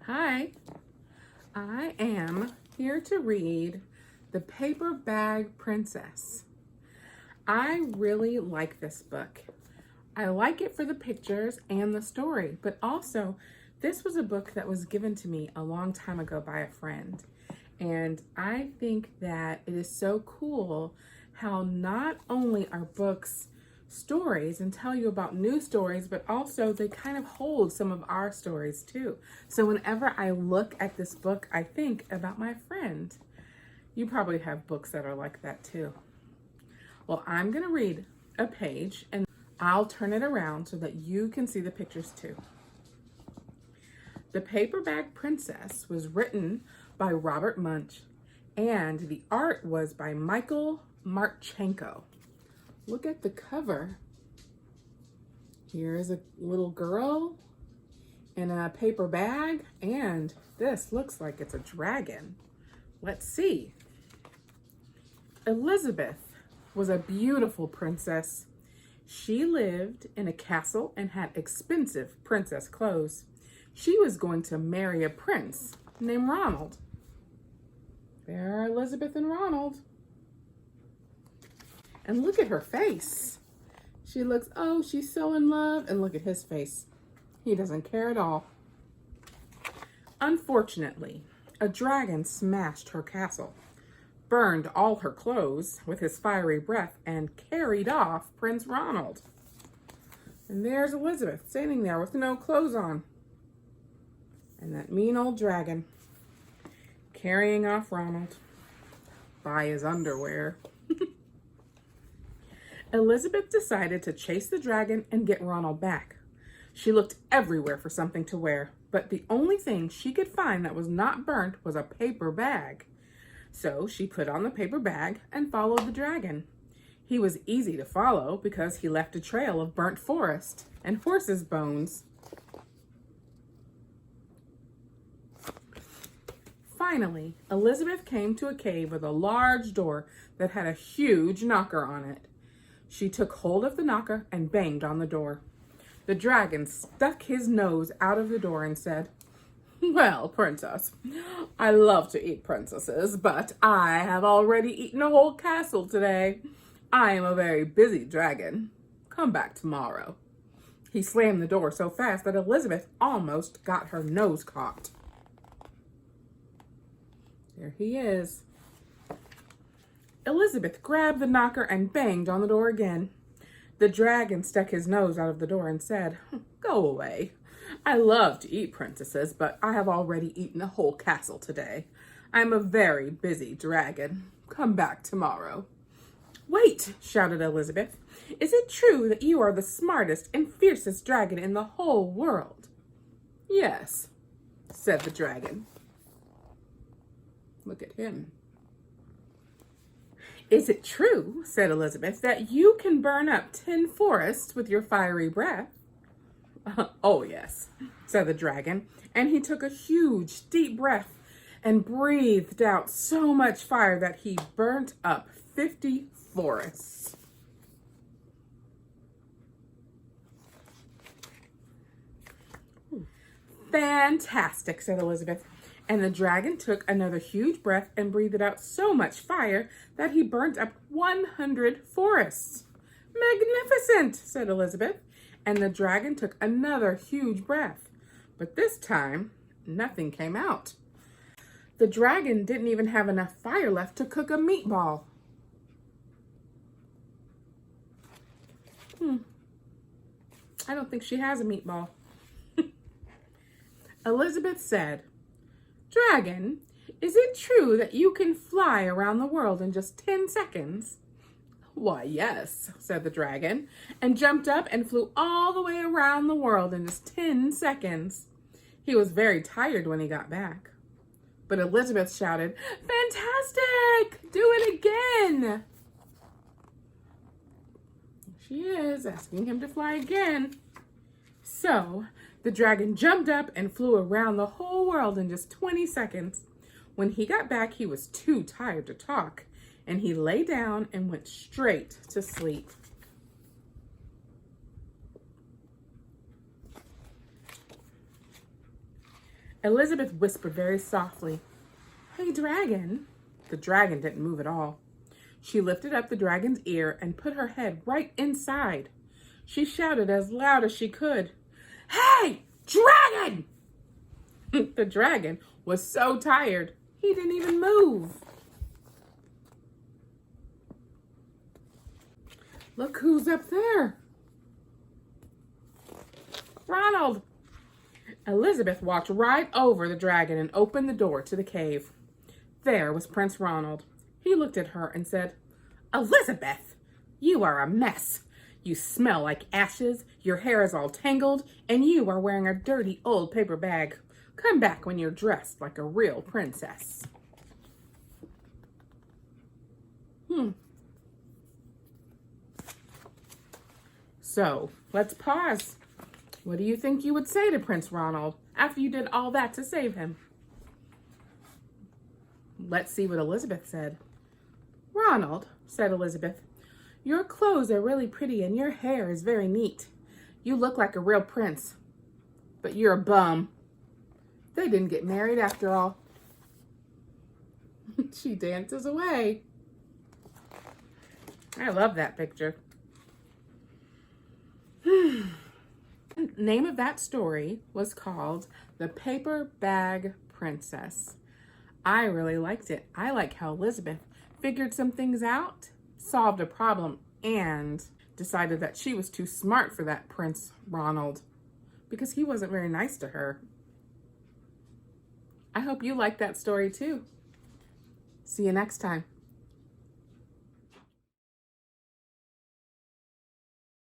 Hi, I am here to read The Paper Bag Princess. I really like this book. I like it for the pictures and the story, but also this was a book that was given to me a long time ago by a friend. And I think that it is so cool how not only are books stories and tell you about new stories, but also they kind of hold some of our stories too. So whenever I look at this book, I think about my friend. You probably have books that are like that too. Well, I'm gonna read a page and I'll turn it around so that you can see the pictures too. The Paper Bag Princess was written by Robert Munsch and the art was by Michael Marchenko. Look at the cover. Here is a little girl in a paper bag, and this looks like it's a dragon. Let's see. Elizabeth was a beautiful princess. She lived in a castle and had expensive princess clothes. She was going to marry a prince named Ronald. There are Elizabeth and Ronald. And look at her face. She looks, oh, she's so in love. And look at his face. He doesn't care at all. Unfortunately, a dragon smashed her castle, burned all her clothes with his fiery breath, and carried off Prince Ronald. And there's Elizabeth standing there with no clothes on. And that mean old dragon carrying off Ronald by his underwear. Elizabeth decided to chase the dragon and get Ronald back. She looked everywhere for something to wear, but the only thing she could find that was not burnt was a paper bag. So she put on the paper bag and followed the dragon. He was easy to follow because he left a trail of burnt forest and horse's bones. Finally, Elizabeth came to a cave with a large door that had a huge knocker on it. She took hold of the knocker and banged on the door. The dragon stuck his nose out of the door and said, "Well, princess, I love to eat princesses, but I have already eaten a whole castle today. I am a very busy dragon. Come back tomorrow." He slammed the door so fast that Elizabeth almost got her nose caught. There he is. Elizabeth grabbed the knocker and banged on the door again. The dragon stuck his nose out of the door and said, "Go away. I love to eat princesses, but I have already eaten a whole castle today. I'm a very busy dragon. Come back tomorrow." "Wait," shouted Elizabeth. "Is it true that you are the smartest and fiercest dragon in the whole world?" "Yes," said the dragon. Look at him. "Is it true," said Elizabeth, "that you can burn up 10 forests with your fiery breath?" "Oh, yes," said the dragon, and he took a huge, deep breath and breathed out so much fire that he burnt up 50 forests. "Fantastic," said Elizabeth. And the dragon took another huge breath and breathed out so much fire that he burnt up 100 forests. "Magnificent," said Elizabeth. And the dragon took another huge breath. But this time, nothing came out. The dragon didn't even have enough fire left to cook a meatball. I don't think she has a meatball. Elizabeth said, "Dragon, is it true that you can fly around the world in just 10 seconds? "Why, yes," said the dragon, and jumped up and flew all the way around the world in just 10 seconds. He was very tired when he got back. But Elizabeth shouted, "Fantastic! Do it again!" She is asking him to fly again. So the dragon jumped up and flew around the whole world in just 20 seconds. When he got back, he was too tired to talk, and he lay down and went straight to sleep. Elizabeth whispered very softly, "Hey, dragon." The dragon didn't move at all. She lifted up the dragon's ear and put her head right inside. She shouted as loud as she could, "Hey, dragon!" The dragon was so tired, he didn't even move. "Look who's up there." "Ronald." Elizabeth walked right over the dragon and opened the door to the cave. There was Prince Ronald. He looked at her and said, "Elizabeth, you are a mess. You smell like ashes, your hair is all tangled, and you are wearing a dirty old paper bag. Come back when you're dressed like a real princess." So, let's pause. What do you think you would say to Prince Ronald after you did all that to save him? Let's see what Elizabeth said. "Ronald," said Elizabeth, "your clothes are really pretty and your hair is very neat. You look like a real prince, but you're a bum." They didn't get married after all. She dances away. I love that picture. The name of that story was called The Paper Bag Princess. I really liked it. I like how Elizabeth figured some things out, solved a problem, and decided that she was too smart for that Prince Ronald because he wasn't very nice to her. I hope you liked that story too. See you next time.